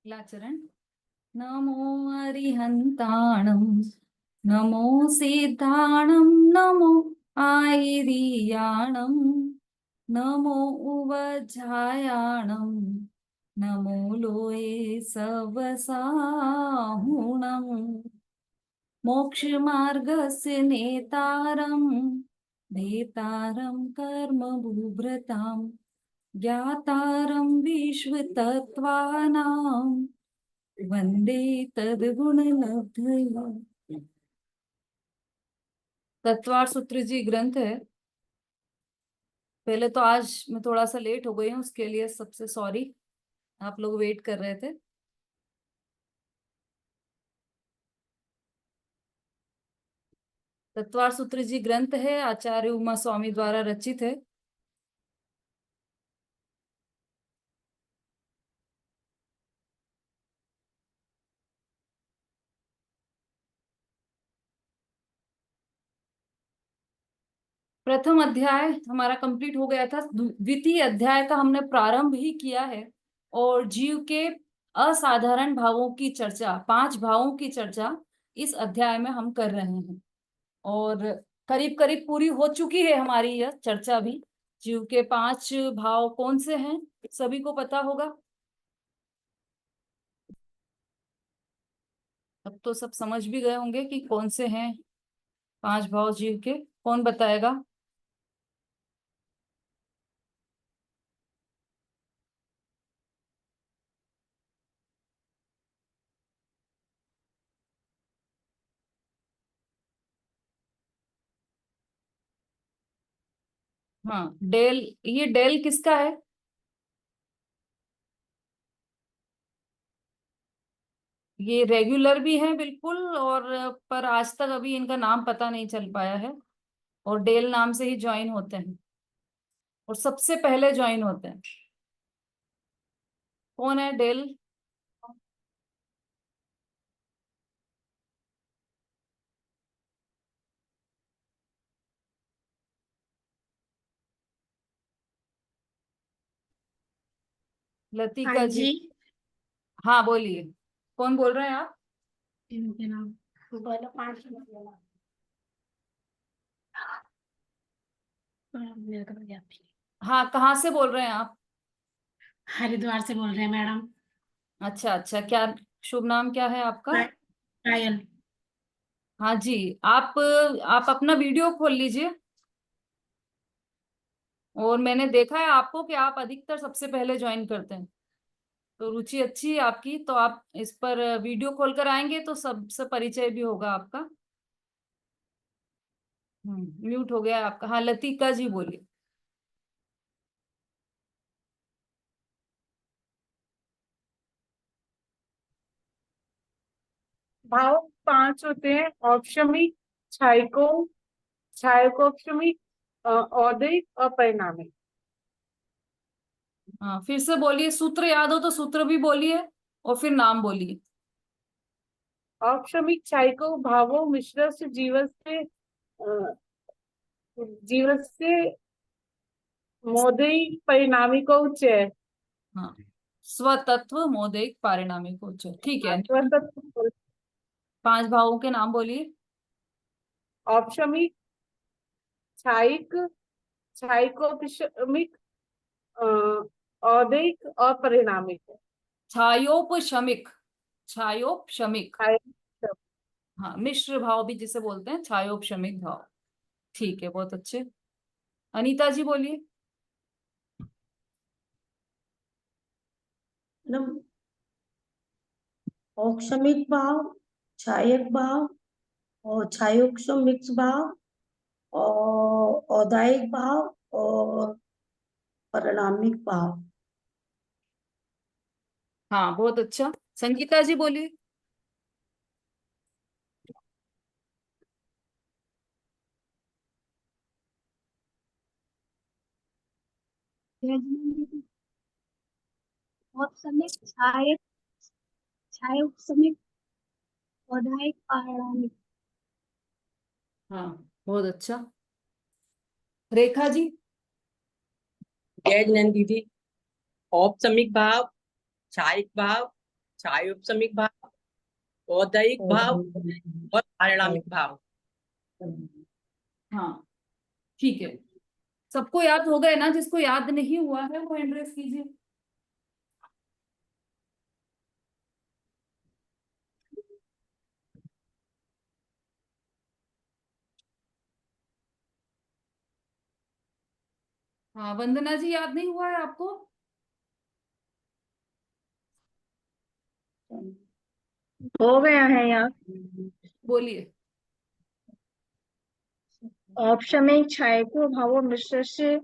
लाचरण। नमो अरिहंताणं नमो सिद्धाणं नमो आयरियाणं नमो उवज्झायाणं नमो लोये सवसाहुणं मोक्षमार्गस्य नेतारं भेतारं कर्मभूभृतां ज्ञातारं विश्वतत्त्वानां वंदे तद्गुणलब्धया। तत्वार सूत्र जी ग्रंथ है। पहले तो आज मैं थोड़ा सा लेट हो गई हूँ, उसके लिए सबसे सॉरी। आप लोग वेट कर रहे थे। तत्वार सूत्र जी ग्रंथ है, आचार्य उमा स्वामी द्वारा रचित है। प्रथम अध्याय हमारा कंप्लीट हो गया था। द्वितीय अध्याय का हमने प्रारंभ ही किया है और जीव के असाधारण भावों की चर्चा, 5 भावों की चर्चा इस अध्याय में हम कर रहे हैं। और करीब करीब पूरी हो चुकी है हमारी यह चर्चा भी। जीव के 5 भाव कौन से हैं सभी को पता होगा। अब तो सब समझ भी गए होंगे कि कौन से हैं 5 भाव जीव के। कौन बताएगा? हाँ, डेल। ये डेल किसका है? ये रेगुलर भी है बिल्कुल, और पर आज तक अभी इनका नाम पता नहीं चल पाया है। और डेल नाम से ही ज्वाइन होते हैं और सबसे पहले ज्वाइन होते हैं। कौन है डेल? हाँ लतिका जी। जी। हाँ बोलिए। कौन बोल रहे हैं आप? इनके नाम बोलो, 5 मेरे को तो याद नहीं। हाँ, कहाँ से बोल रहे हैं आप? हरिद्वार से बोल रहे हैं मैडम। अच्छा अच्छा, क्या शुभ नाम क्या है आपका? पायल। हाँ जी। आप अपना वीडियो खोल लीजिए। और मैंने देखा है आपको कि आप अधिकतर सबसे पहले ज्वाइन करते हैं, तो रुचि अच्छी है आपकी। तो आप इस पर वीडियो खोलकर आएंगे तो सबसे परिचय भी होगा आपका। म्यूट हो गया है आपका। हाँ, लतिका जी बोलिए। भाव 5 होते हैं। औपशमिक, छायको, छायकोपशमिक, औदिक और परिणामिक। हाँ, फिर से बोलिए। सूत्र याद हो तो सूत्र भी बोलिए और फिर नाम बोलिए। औपशमिक छायको भावो मिश्रस्य जीवस्य मोदई परिणामिको च। हाँ, स्वतत्व मोदिक पारिणामिक उच्च। ठीक है। पांच भावों के नाम बोलिए। औपशमिक, छायिक, छायकोपशमिक, औदिक और परिणामिक। छायोपशमिक। छायोपशमिक। छायक- हाँ, मिश्र भाव भी जिसे बोलते हैं, छायोपशमिक भाव। ठीक है, बहुत अच्छे। अनीता जी बोलिए। मतलब औक्षमिक भाव, छायक भाव और छायोक्ष मिक्स भाव और औदायिक भाव और परिणामिक भाव। हाँ, बहुत अच्छा। संगीता जी बोलिए। औपसमिक, छायक, छायोपसमिक, औदायिक, पारिणामिक। हाँ, बहुत अच्छा। रेखा जी। जय जैन दीदी। औपसमिक भाव, छायिक भाव, छायोपशमिक भाव, औदैहिक भाव और पारिणामिक भाव। हाँ ठीक है, सबको याद हो गए ना? जिसको याद नहीं हुआ है वो हैंड रेज कीजिए। हाँ वंदना जी, याद नहीं हुआ है आपको? हो गया है यार। बोलिए। औपशमिक छायको भावो मिश्रस्य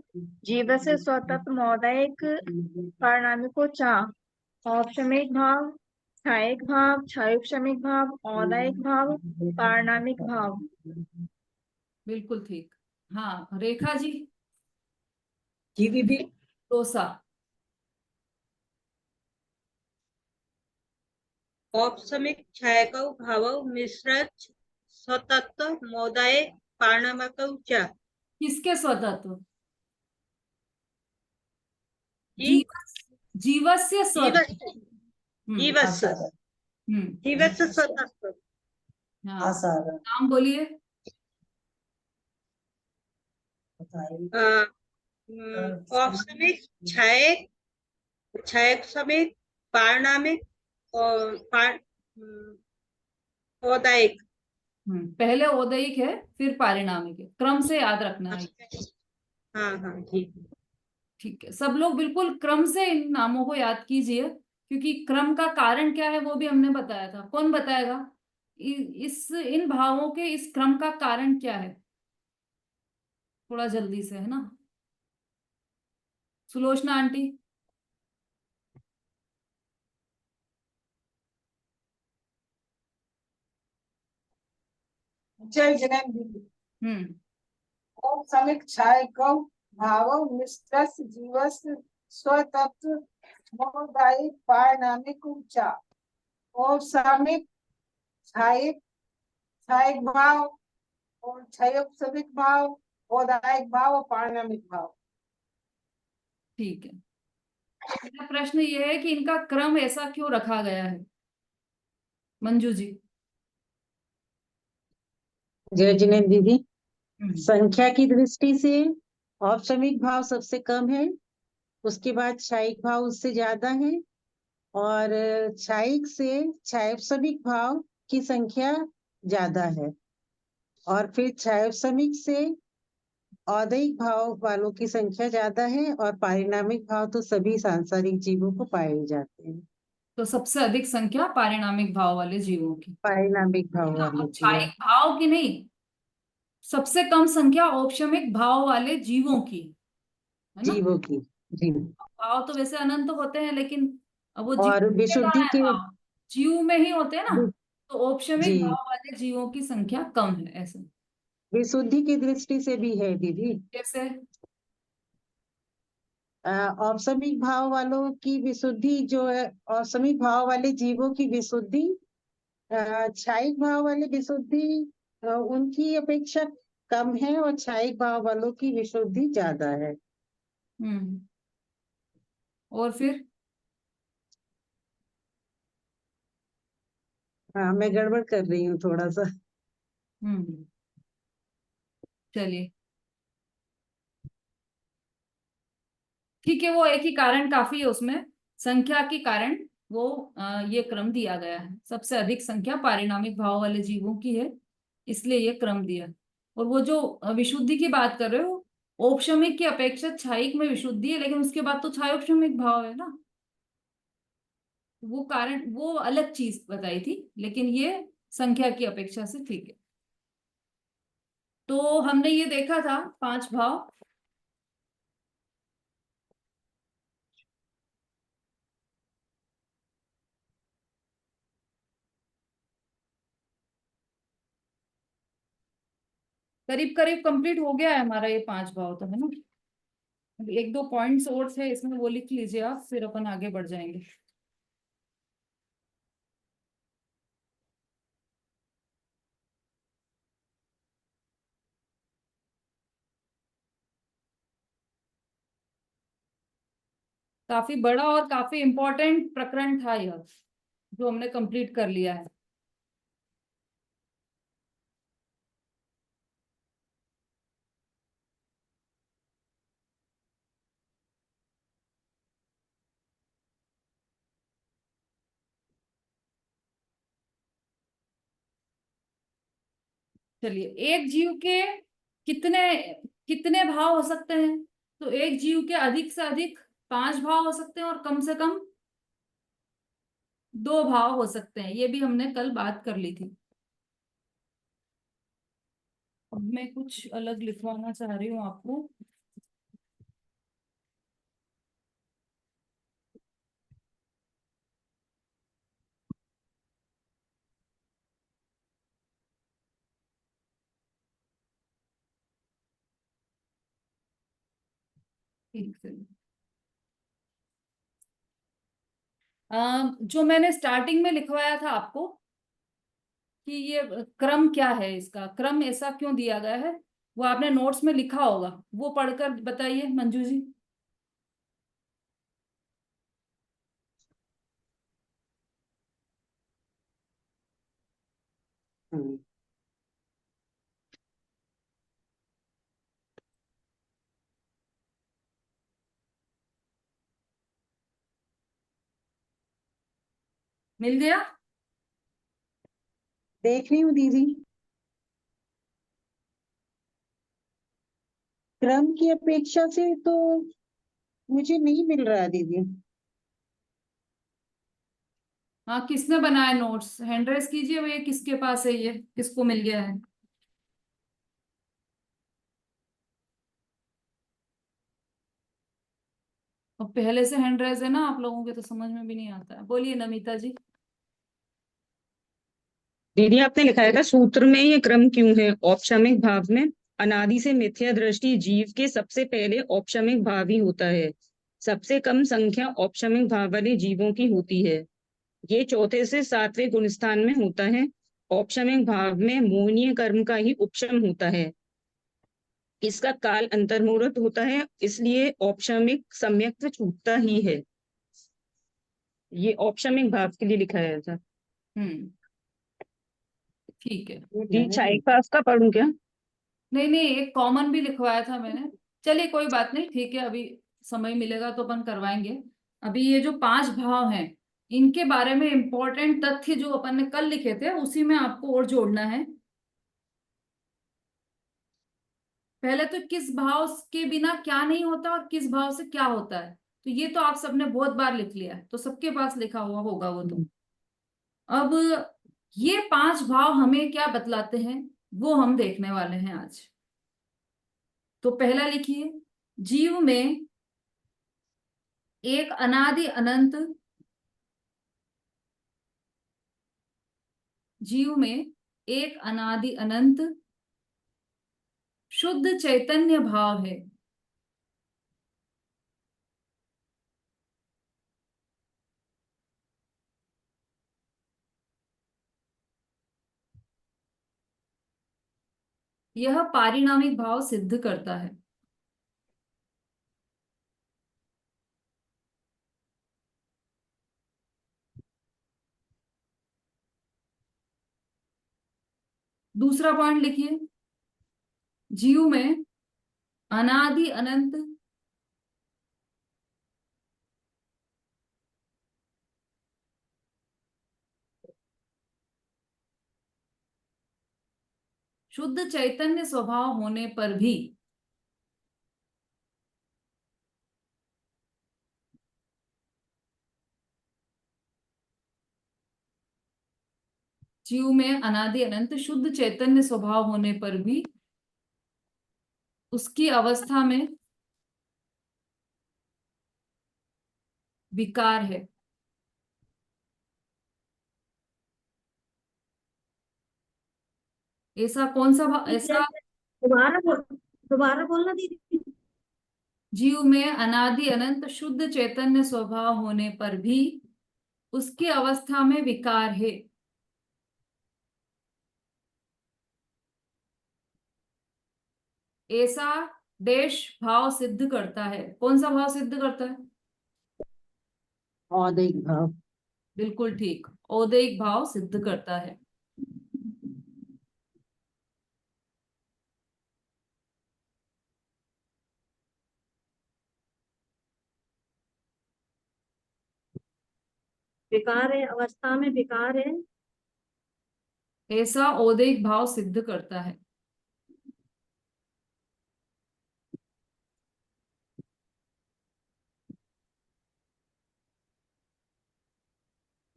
जीवस्य स्वतंत्र मौदायिक पारिणामिको चा। औपशमिक भाव, छायक भाव, छायोपशमिक भाव, औदायिक भाव, पारिणामिक भाव। बिल्कुल ठीक। हाँ रेखा जी। जी दीदी। डोसा। औपशमिक छायकौ भावौ मिश्रच स्वतत्व मौदाय पारणामकौ च। किसके स्वतत्व? जी जीवस, जीवस्य स्वतत्व। जीवस्य हम्म। जीवस्य आसार हम्म। जीवस्य स्वतत्व। हाँ आसार नाम बोलिए। अ, औपशमिक छायक, छायक समिक, पारणामिक और औदायिक। पहले औदैहिक है फिर पारिणामिक है, क्रम से याद रखना है। हाँ हाँ ठीक। ठीक है, सब लोग बिल्कुल क्रम से इन नामों को याद कीजिए, क्योंकि क्रम का कारण क्या है वो भी हमने बताया था। कौन बताएगा इस इन भावों के इस क्रम का कारण क्या है? थोड़ा जल्दी से, है ना? सुलोचना आंटी। जय जगन। हम्म। औपशमिक छायकौ भावौ मिश्रस्य जीवस्य स्वतंत्र मौदायिक पारिणामिक चा। औपशमिक छायक, छायक भाव और क्षयोपशमिक भाव, औदायिक भाव और पारिणामिक भाव। ठीक है, मेरा प्रश्न ये है कि इनका क्रम ऐसा क्यों रखा गया है? मंजू जी। जय जिनेन्द्र दीदी। हम्म। संख्या की दृष्टि से औपशमिक भाव सबसे कम है, उसके बाद क्षायिक भाव उससे ज्यादा है, और क्षायिक से क्षायोपशमिक भाव की संख्या ज्यादा है, और फिर क्षायोपशमिक से औदैहिक भाव वालों की संख्या ज्यादा है, और पारिणामिक भाव तो सभी सांसारिक जीवों को पाए जाते हैं। तो सबसे अधिक संख्या पारिणामिक भाव वाले जीवों की, पारिणामिक भाव है ना? वाले और जीवों, क्षायिक भाव की नहीं, सबसे कम संख्या औपशमिक भाव वाले जीवों की, है ना? जीवों की। जी। भाव तो वैसे अनंत होते हैं, लेकिन अब वो जीव और में कहाँ विशुद्धि है? के, भाव जीव में ही होते हैं ना। तो औपशमिक जी, भाव वाले जीवों की संख्या कम है, ऐसे। विशुद्धि की दृष्टि से भी है दीदी। कैसे? औपशमिक भाव वालों की विशुद्धि जो है, औपशमिक भाव वाले जीवों की विशुद्धि क्षायिक भाव वाले विशुद्धि उनकी अपेक्षा कम है, और क्षायिक भाव वालों की विशुद्धि ज्यादा है। हम्म। और फिर? हाँ, मैं गड़बड़ कर रही हूँ थोड़ा सा। हम्म। चलिए ठीक है, वो एक ही कारण काफी है उसमें, संख्या के कारण वो ये क्रम दिया गया है। सबसे अधिक संख्या पारिणामिक भाव वाले जीवों की है, इसलिए ये क्रम दिया। और वो जो विशुद्धि की बात कर रहे हो, औपशमिक की अपेक्षा क्षायिक में विशुद्धि है, लेकिन उसके बाद तो क्षायोपशमिक भाव है ना। वो कारण वो अलग चीज बताई थी, लेकिन ये संख्या की अपेक्षा से ठीक है। तो हमने ये देखा था 5 भाव। करीब करीब कंप्लीट हो गया है हमारा ये 5 भाव, तो है ना? एक दो पॉइंट्स और थे इसमें, वो लिख लीजिए आप, फिर अपन आगे बढ़ जाएंगे। काफी बड़ा और काफी इम्पोर्टेंट प्रकरण था यह, जो हमने कंप्लीट कर लिया है। चलिए, एक जीव के कितने कितने भाव हो सकते हैं? तो एक जीव के अधिक से अधिक 5 भाव हो सकते हैं और कम से कम 2 भाव हो सकते हैं। ये भी हमने कल बात कर ली थी। अब मैं कुछ अलग लिखवाना चाह रही हूँ आपको। ठीक से जो मैंने स्टार्टिंग में लिखवाया था आपको कि ये क्रम क्या है, इसका क्रम ऐसा क्यों दिया गया है, वो आपने नोट्स में लिखा होगा। वो पढ़कर बताइए मंजू जी। हम्म, मिल गया? देख रही हूँ दीदी। क्रम की अपेक्षा से तो मुझे नहीं मिल रहा दीदी। हाँ, किसने बनाया नोट्स? हैंड रेस कीजिए, वो ये किसके पास है, ये किसको मिल गया है? और पहले से हैंड रेस है ना आप लोगों के, तो समझ में भी नहीं आता है। बोलिए नमिता जी। दीदी आपने लिखा है सूत्र में ये क्रम क्यों है औपचारिक भाव में। अनादि से मिथ्या दृष्टि जीव के सबसे पहले औपचारिक भाव ही होता है। सबसे कम संख्या औपचारिक भाव वाले जीवों की होती है। ये चौथे से सातवें गुणस्थान में होता है। औपचारिक भाव में मोहनीय कर्म का ही उपशम होता है। इसका काल अंतर्मुहूर्त होता है, इसलिए औपचारिक सम्यक्त्व छूटता ही है। ये औपचारिक भाव के लिए लिखा है था। हम्म, ठीक है। दी छाई भाव का पढ़ूं क्या? नहीं नहीं, एक कॉमन भी लिखवाया था मैंने। चलिए कोई बात नहीं, ठीक है, अभी समय मिलेगा तो अपन करवाएंगे। अभी ये जो 5 भाव हैं, इनके बारे में इंपॉर्टेंट तथ्य जो अपन ने कल लिखे थे, उसी में आपको और जोड़ना है। पहले तो किस भाव के बिना क्या नहीं होता और किस भाव से क्या होता है, तो ये तो आप सबने बहुत बार लिख लिया है, तो सबके पास लिखा हुआ होगा वो तो। अब ये 5 भाव हमें क्या बतलाते हैं, वो हम देखने वाले हैं आज। तो पहला लिखिए, जीव में एक अनादि अनंत, जीव में एक अनादि अनंत शुद्ध चैतन्य भाव है। यह पारिणामिक भाव सिद्ध करता है। दूसरा पॉइंट लिखिए, जीव में अनादि अनंत शुद्ध चैतन्य स्वभाव होने पर भी जीव में अनादि अनंत शुद्ध चैतन्य स्वभाव होने पर भी उसकी अवस्था में विकार है। ऐसा कौन सा ऐसा दोबारा बोलना दीदी। जीव में अनादि अनंत शुद्ध चैतन्य स्वभाव होने पर भी उसकी अवस्था में विकार है। ऐसा देश भाव सिद्ध करता है। कौन सा भाव सिद्ध करता है? औदैक भाव। बिल्कुल ठीक, औदैहिक भाव सिद्ध करता है। विकार है, अवस्था में विकार है। ऐसा औदैहिक भाव सिद्ध करता है।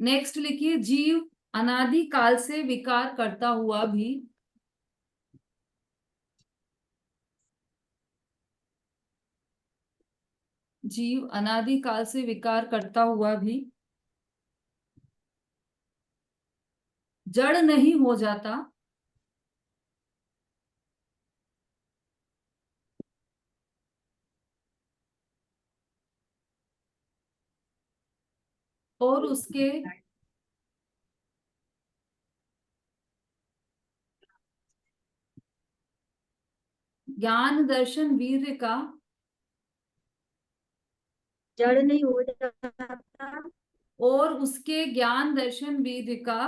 नेक्स्ट लिखिए, जीव अनादि काल से विकार करता हुआ भी जीव अनादि काल से विकार करता हुआ भी जड़ नहीं हो जाता और उसके ज्ञान दर्शन वीर्य का जड़ नहीं हो जाता और उसके ज्ञान दर्शन वीर्य का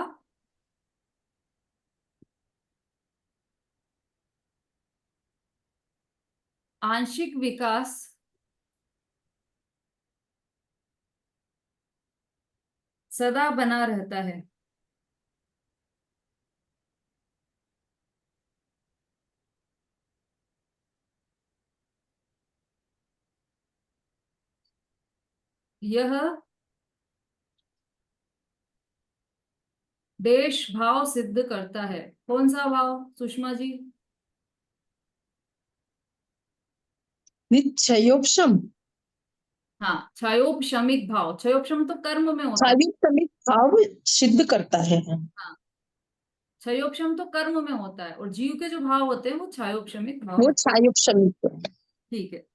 आंशिक विकास सदा बना रहता है। यह देश भाव सिद्ध करता है। कौन सा भाव सुषमा जी? क्षयोपशम। हाँ, क्षयोपशमिक भाव। क्षयोपशम तो कर्म में होता है। क्षयोपशमिक भाव सिद्ध करता है। हाँ, क्षयोपशम तो कर्म में होता है और जीव के जो भाव होते हैं वो क्षयोपशमिक भाव वो होते क्षयोपशमिक। हैं। ठीक है,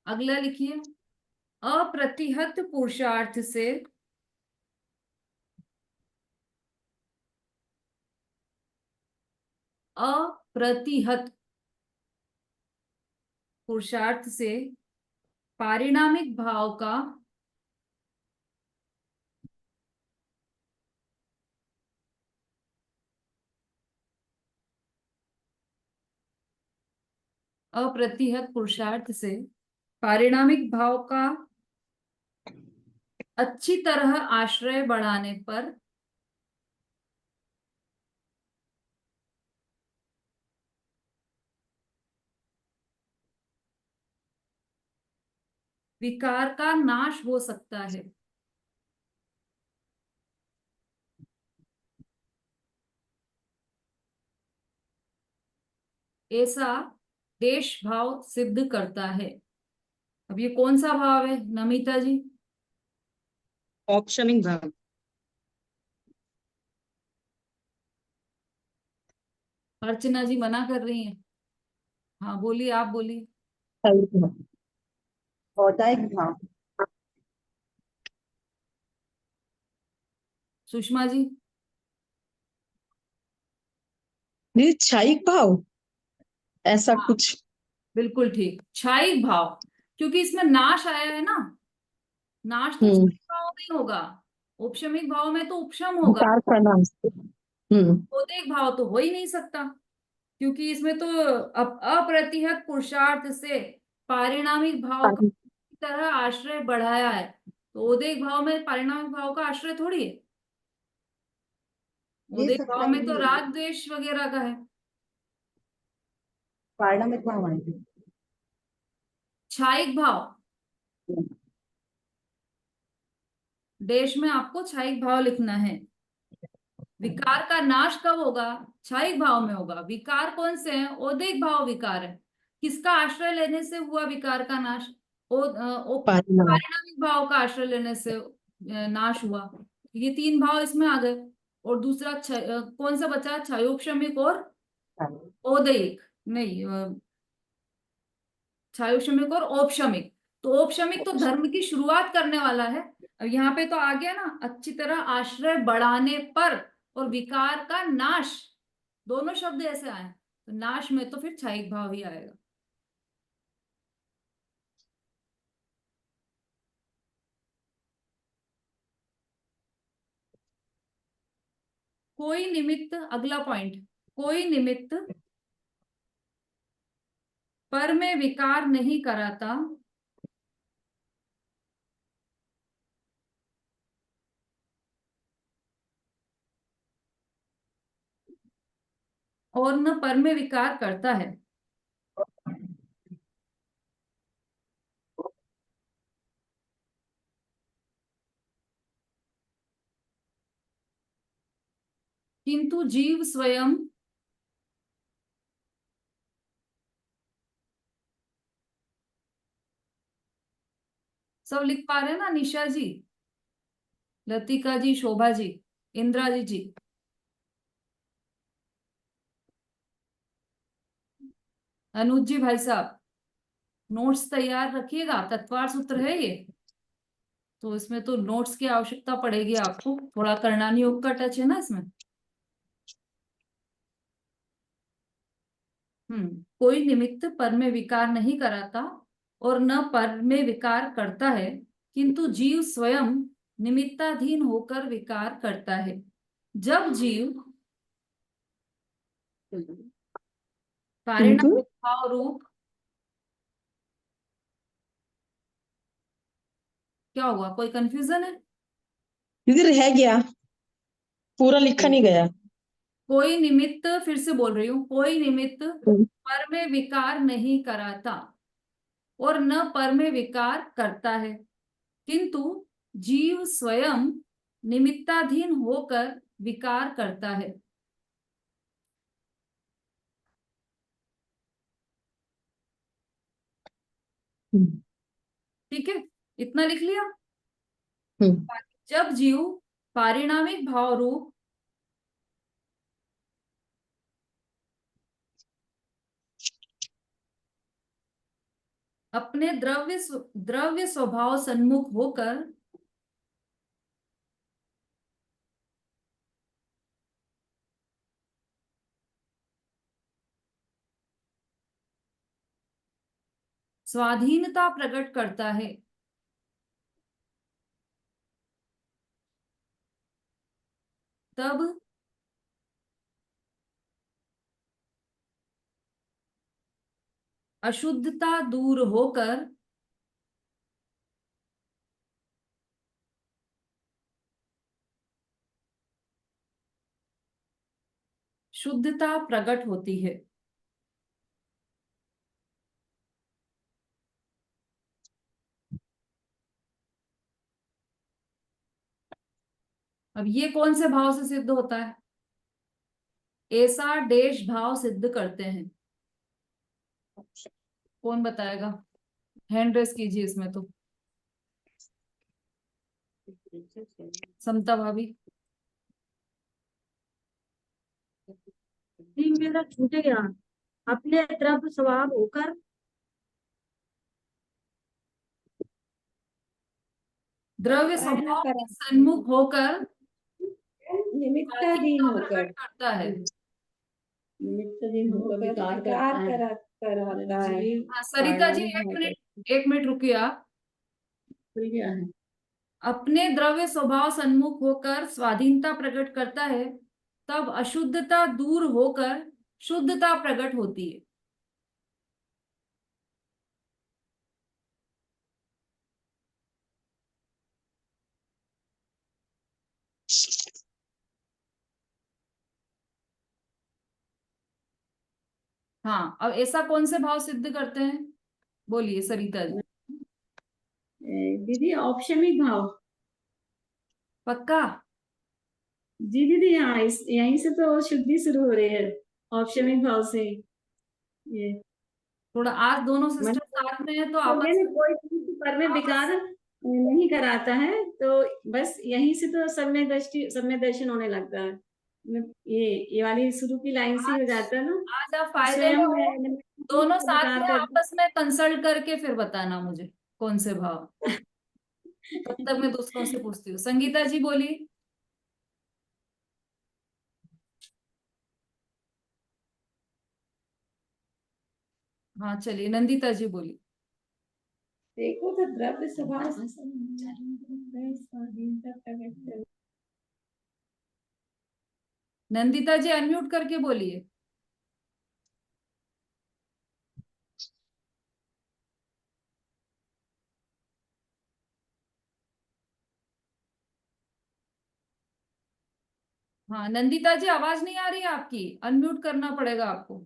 अगला लिखिए, अप्रतिहत पुरुषार्थ से अप्रतिहत पुरुषार्थ से पारिणामिक भाव का अप्रतिहत पुरुषार्थ से पारिणामिक भाव का अच्छी तरह आश्रय बढ़ाने पर विकार का नाश हो सकता है। ऐसा देश भाव सिद्ध करता है। अब ये कौन सा भाव है नमिता जी? औपशमिक भाव। अर्चना जी मना कर रही हैं। हाँ बोलिए, आप बोलिए। औदैहिक भाव। सुषमा जी? क्षयिक भाव, ऐसा हाँ, कुछ। बिल्कुल ठीक, क्षयिक भाव, क्योंकि इसमें नाश आया है ना। नाश तो हम्म। क्षयिक भाव में होगा, उपशमिक भाव में तो उपशम होगा। विकार का नाम। औदैहिक भाव तो हो ही नहीं सकता, क्योंकि इसमें तो अप्रतिहत पुरुषार्थ से पारिणामिक भाव का इस तरह आश्रय बढ़ाया है, तो औदैहिक भाव में पारिणामिक भाव का आश्रय थोड़ी है। औदैहिक भाव में तो राग द्वेष वगैरह का है। पारिणामिक भाव आएंगे। क्षयिक भाव, देश में आपको क्षयिक भाव लिखना है। विकार का नाश कब होगा? क्षयिक भाव में होगा। विकार कौन से हैं? औदैहिक भाव विकार है। किसका आश्रय लेने से हुआ विकार का नाश? पारिणामिक भाव का आश्रय लेने से नाश हुआ। ये तीन भाव इसमें आ गए। और दूसरा कौन सा बचा? क्षयोपशमिक और औदैहिक नहीं, क्षयोपशमिक और औपशमिक। तो औपशमिक तो धर्म की शुरुआत करने वाला है। अब यहाँ पे तो आ गया ना, अच्छी तरह आश्रय बढ़ाने पर और विकार का नाश, दोनों शब्द ऐसे आए, तो नाश में तो फिर क्षयिक भाव ही आएगा। कोई निमित्त, अगला पॉइंट, कोई निमित्त पर में विकार नहीं कराता और न पर में विकार करता है। किंतु जीव स्वयं सब लिख पा रहे हैं ना? निशा जी, लतिका जी, शोभा जी, इंद्राजी जी, अनुज जी, भाई साहब, नोट्स तैयार रखिएगा। तत्वार सूत्र है ये, तो इसमें तो नोट्स की आवश्यकता पड़ेगी आपको। थोड़ा करणानी योग का टच है ना इसमें। कोई निमित्त पर में विकार नहीं कराता और न पर में विकार करता है, किंतु जीव स्वयं निमित्ताधीन होकर विकार करता है। जब जीव किंतु पारिणामिक भाव रूप, क्या हुआ, कोई कंफ्यूजन है? दीदी रह गया, पूरा लिखा नहीं गया। कोई निमित्त, फिर से बोल रही हूँ, कोई निमित्त पर में विकार नहीं कराता और न पर में विकार करता है, किंतु जीव स्वयं निमित्ताधीन होकर विकार करता है। ठीक है, इतना लिख लिया। जब जीव पारिणामिक भाव रूप अपने द्रव्य स्वभाव सन्मुख होकर स्वाधीनता प्रकट करता है, तब अशुद्धता दूर होकर शुद्धता प्रकट होती है। अब ये कौन से भाव से सिद्ध होता है? ऐसा डैश भाव सिद्ध करते हैं। कौन बताएगा? हैंड रेस कीजिए इसमें तो। समता भाभी, तीन मेरा छूट गया। अपने द्रव्य स्वभाव होकर द्रव्य स्वभाव के सन्मुख होकर निमित्ताधीन स्वाधीनता होकर, प्रकट करता है। निमित्ताधीन होकर विकार कराता है। हाँ, सरिता जी, एक मिनट रुकिए आप। क्या है? अपने द्रव्य स्वभाव सन्मुख होकर स्वाधीनता प्रकट करता है, तब अशुद्धता दूर होकर शुद्धता प्रकट होती है। हाँ, अब ऐसा कौन से भाव सिद्ध करते हैं? बोलिए सरिता जी। दीदी औपशमिक भाव। पक्का? जी दीदी, हाँ, यहीं से तो शुद्धि शुरू हो रही है, औपशमिक भाव से। ये थोड़ा आज दोनों सिस्टर साथ में है तो आपस में कोई चीज पर में विकार नहीं कराता है, तो बस यहीं से तो सम्यक दर्शन होने लगता है। ये वाली शुरू की लाइन से हो जाता है ना। आज आप फायदे में स्वयं हो, दोनों साथ विकार में करता आपस में कंसल्ट करके फिर बताना मुझे कौन से भाव। तब तक मैं दूसरों से पूछती हूँ। संगीता जी बोलिए। हाँ चलिए, नंदिता जी बोलिए। देखो तो द्रव्य स्वभाव स्वाधीनता प्रकट नंदिता जी अनम्यूट करके बोलिए। हाँ नंदिता जी आवाज नहीं आ रही है आपकी, अनम्यूट करना पड़ेगा आपको।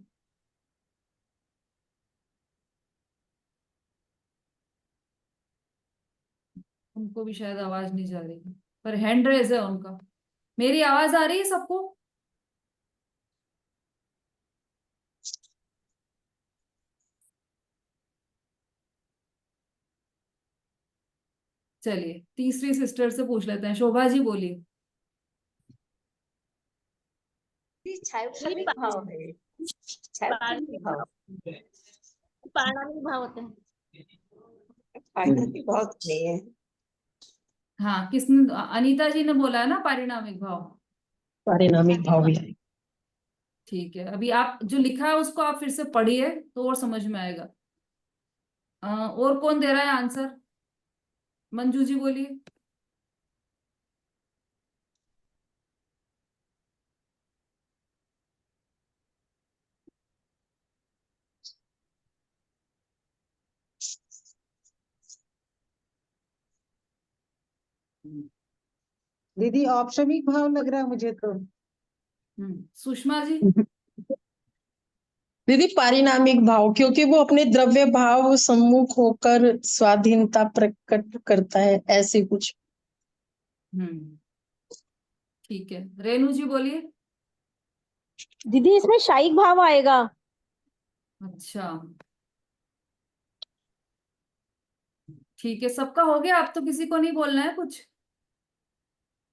उनको भी शायद आवाज नहीं जा रही, पर हैंड रेज है उनका। मेरी आवाज आ रही है सबको? चलिए तीसरी सिस्टर से पूछ लेते हैं, शोभा जी बोलिए। क्षायक भाव है, क्षायक भाव, पारणामिक भाव होते हैं। पारिणामिक भाव नहीं है। हाँ किसने, अनीता जी ने बोला है ना पारिणामिक भाव। पारिणामिक भाव भी है। ठीक है, अभी आप जो लिखा है उसको आप फिर से पढ़िए तो और समझ में आएगा। और कौन दे रहा है आंसर? मंजू जी बोलिए। दीदी औपशमिक भाव लग रहा है मुझे तो। सुषमा जी। दीदी पारिणामिक भाव, क्योंकि वो अपने द्रव्य भाव सम्मुख होकर स्वाधीनता प्रकट करता है, ऐसे कुछ। ठीक है, रेणु जी बोलिए। दीदी इसमें क्षायिक भाव आएगा। अच्छा ठीक है, सबका हो गया, अब तो किसी को नहीं बोलना है कुछ।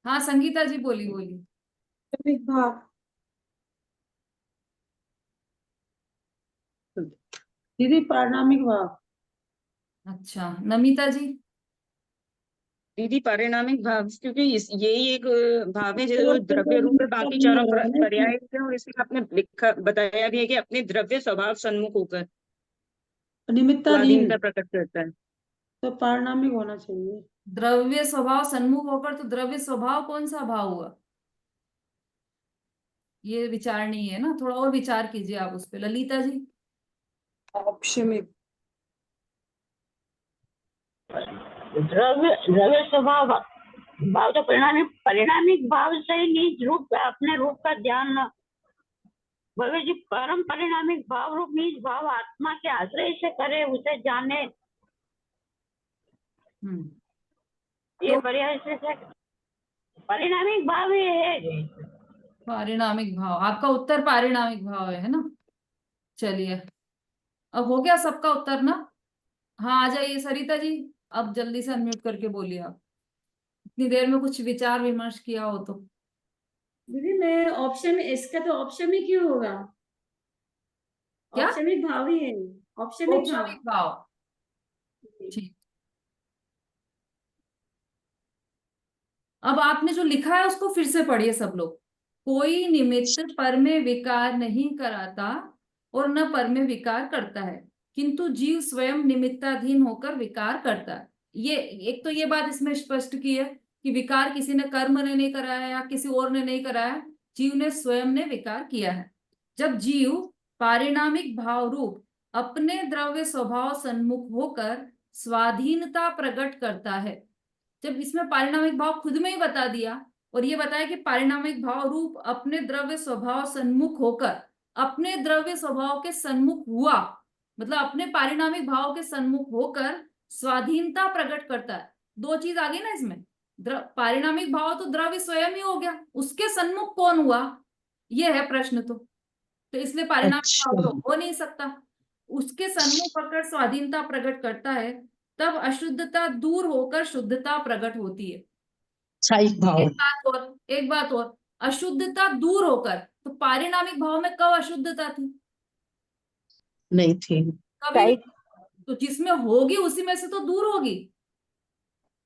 हाँ संगीता जी बोली बोली। भाव दीदी पारिणामिक भाव। अच्छा नमिता जी। दीदी पारिणामिक भाव, क्योंकि यही एक भाव है जो द्रव्य रूप है, बाकी चारों पर्याय हैं, और इसमें आपने लिखा बताया भी है कि अपने द्रव्य स्वभाव सन्मुख होकर निमित्ताधीन स्वाधीनता प्रकट करता है। तो पारिणामिक होना चाहिए। द्रव्य स्वभाव सन्मुख होकर, तो द्रव्य स्वभाव कौन सा भाव हुआ? ये विचार नहीं है ना, थोड़ा और विचार कीजिए आप उस पे। ललिता जी। औपशमिक द्रव्य स्वभाव भाव तो परिणामिक भाव से निज रूप अपने रूप का ध्यान भवे जी परम परिणामिक भाव रूप निज भाव आत्मा के आश्रय से करे, उसे जाने। ये पर्याय से परिणामिक भाव ही है। पारिणामिक भाव, आपका उत्तर पारिणामिक भाव है ना? चलिए अब हो गया सबका उत्तर ना? हाँ आ जाइए सरिता जी, अब जल्दी से अनम्यूट करके बोलिए आप, इतनी देर में कुछ विचार विमर्श किया हो तो। दीदी मैं ऑप्शन, इसका तो ऑप्शन ही क्यों होगा? क्या? ऑप्शमिक भाव ही है, ऑप्शमिक भाव। औपशमिक भाव, ठीक। अब आपने जो लिखा है उसको फिर से पढ़िए सब लोग। कोई निमित्त पर में विकार नहीं कराता और न पर में विकार करता है, किंतु जीव स्वयं निमित्ताधीन होकर विकार करता है। ये एक तो ये बात इसमें स्पष्ट की है कि विकार किसी ने, कर्म ने नहीं कराया या किसी और ने नहीं कराया, जीव ने स्वयं ने विकार किया है। जब जीव पारिणामिक भाव रूप अपने द्रव्य स्वभाव सन्मुख होकर स्वाधीनता प्रकट करता है, जब इसमें पारिणामिक भाव खुद में ही बता दिया और ये बताया कि पारिणामिक भाव रूप अपने द्रव्य स्वभाव सन्मुख होकर, अपने द्रव्य स्वभाव के सन्मुख हुआ, मतलब अपने पारिणामिक भाव के सन्मुख होकर स्वाधीनता प्रकट करता है। दो चीज आ गई ना इसमें, पारिणामिक भाव तो द्रव्य स्वयं ही हो गया, उसके सन्मुख कौन हुआ, ये है प्रश्न। तो इसलिए पारिणामिक भाव तो हो नहीं सकता। उसके सन्मुख होकर स्वाधीनता प्रकट करता है, तब अशुद्धता दूर होकर शुद्धता प्रकट होती है। क्षायिक भाव। एक बात और, अशुद्धता दूर होकर, तो पारिणामिक भाव में कब अशुद्धता थी? नहीं थी। कभी नहीं। तो जिसमें होगी उसी में से तो दूर होगी।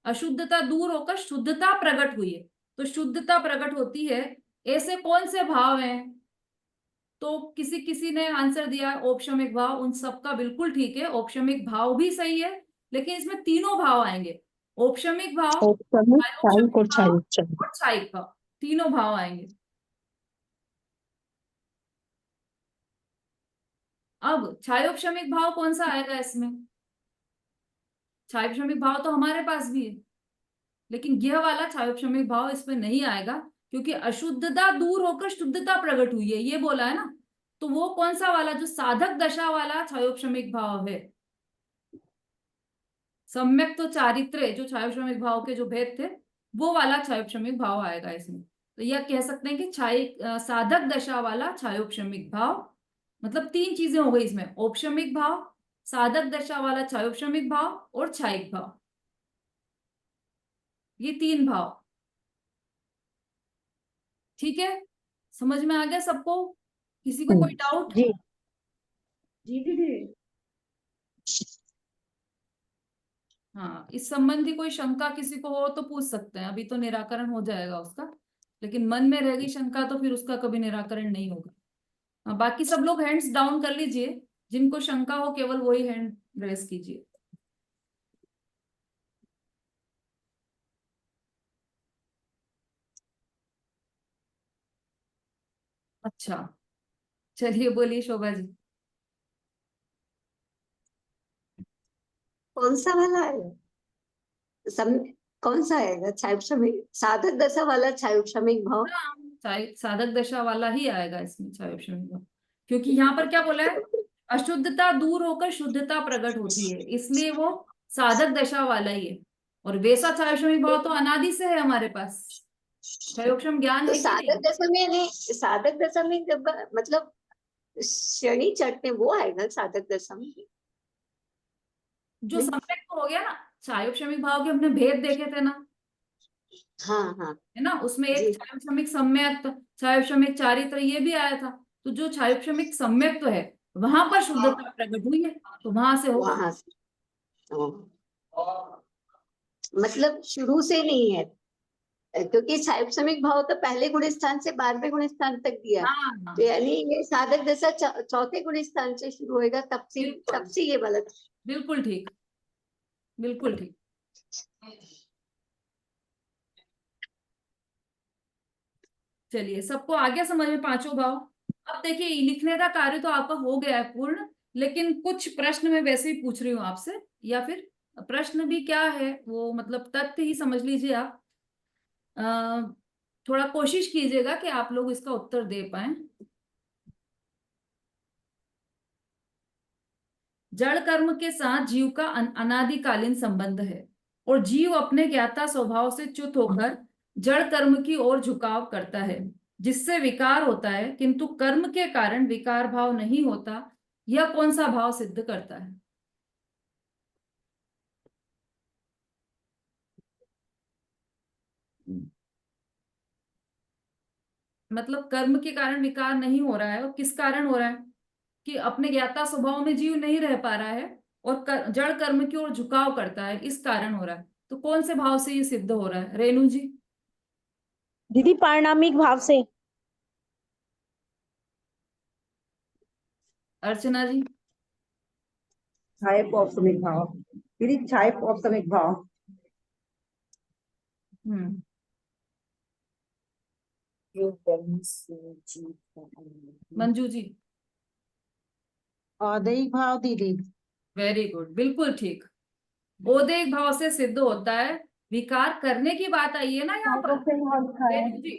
अशुद्धता दूर होकर शुद्धता प्रकट हुई है, तो शुद्धता प्रकट होती है। ऐसे कौन से भाव हैं? तो किसी किसी ने आंसर दिया औपशमिक भाव, उन सबका बिल्कुल ठीक है, औपशमिक भाव भी सही है, लेकिन इसमें तीनों भाव आएंगे, औपशमिक भाव, औपशमिक, अयोपशमिक क्षायिक और भाव क्षायिक। और क्षायिक भाव, तीनों भाव आएंगे। अब छायोपशमिक भाव कौन सा आएगा इसमें? छायोपशमिक भाव तो हमारे पास भी है, लेकिन यह वाला छायोपशमिक भाव इसमें नहीं आएगा, क्योंकि अशुद्धता दूर होकर शुद्धता प्रकट हुई है, ये बोला है ना। तो वो कौन सा वाला जो साधक दशा वाला छायोपशमिक भाव है, सम्यक तो चारित्र्य, जो छायोपशमिक भाव के जो भेद थे, वो वाला छायोपशमिक भाव आएगा इसमें। तो यह कह सकते हैं कि साधक दशा वाला छायोपशमिक भाव, मतलब 3 चीजें हो गई इसमें, औपशमिक भाव, साधक दशा वाला छायोपशमिक भाव और छायिक भाव, ये 3 भाव। ठीक है, समझ में आ गया सबको? किसी को कोई डाउट? जी जी दीदी। हाँ, इस संबंधी कोई शंका किसी को हो तो पूछ सकते हैं, अभी तो निराकरण हो जाएगा उसका, लेकिन मन में रहेगी शंका तो फिर उसका कभी निराकरण नहीं होगा। हाँ, बाकी सब लोग हैंड्स डाउन कर लीजिए, जिनको शंका हो केवल वही हैंड रेस कीजिए। अच्छा, चलिए बोलिए शोभा जी। कौन सा वाला है? सम कौन सा आएगा? छायोपशमिक साधक दशा वाला छायोपशमिक भाव। साधक दशा वाला ही आएगा इसमें छायोपशमिक भाव, क्योंकि यहाँ पर क्या बोला है, अशुद्धता दूर होकर शुद्धता प्रकट होती है, इसलिए वो साधक दशा वाला ही है। और वैसा छायोपशमिक भाव तो अनादि से है हमारे पास, छायोपशम ज्ञान तो है कि साधक नहीं? दशा में नहीं, साधक दशा में जब मतलब शनि चट में वो आएगा साधक दशा में। जो सम्यक तो हो गया ना, छायोपशमिक भाव के हमने भेद देखे थे ना, हाँ हाँ है ना, उसमें एक जी। छायोपशमिक सम्यक, छायोपशमिक चारित्र, ये भी आया था। तो जो छायोपशमिक सम्यक तो है, वहां पर शुद्धता प्रकट हुई है, तो वहां से होगा। वहां से मतलब शुरू से नहीं है, क्योंकि छायोपशमिक भाव तो पहले गुण स्थान से 12वें गुण स्थान तक दिया है। हाँ, तो यानी ये साधक दशा चौथे गुण स्थान से शुरू होएगा, तब से ये वाला। बिल्कुल ठीक, बिल्कुल ठीक। चलिए, सबको आ गया समझ में पांचों भाव? अब देखिए, लिखने का कार्य तो आपका हो गया है पूर्ण, लेकिन कुछ प्रश्न मैं वैसे ही पूछ रही हूँ आपसे, या फिर प्रश्न भी क्या है वो, मतलब तथ्य ही समझ लीजिए आप। थोड़ा कोशिश कीजिएगा कि आप लोग इसका उत्तर दे पाए। जड़ कर्म के साथ जीव का अनादिकालीन संबंध है, और जीव अपने ज्ञाता स्वभाव से च्युत होकर जड़ कर्म की ओर झुकाव करता है, जिससे विकार होता है, किंतु कर्म के कारण विकार भाव नहीं होता। यह कौन सा भाव सिद्ध करता है? मतलब कर्म के कारण विकार नहीं हो रहा है, और किस कारण हो रहा है? कि अपने ज्ञाता स्वभाव में जीव नहीं रह पा रहा है और जड़ कर्म की ओर झुकाव करता है, इस कारण हो रहा है। तो कौन से भाव से ये सिद्ध हो रहा है रेणु जी? दीदी पारिणामिक भाव से। अर्चना जी? छायक औपसमिक भाव। दीदी छायक औपसमिक भाव। मंजू जी? औदैहिक भाव दीदी। वेरी गुड, बिल्कुल ठीक। औदैहिक भाव से सिद्ध होता है। विकार करने की बात आई है ना यहाँ पर रेणु जी?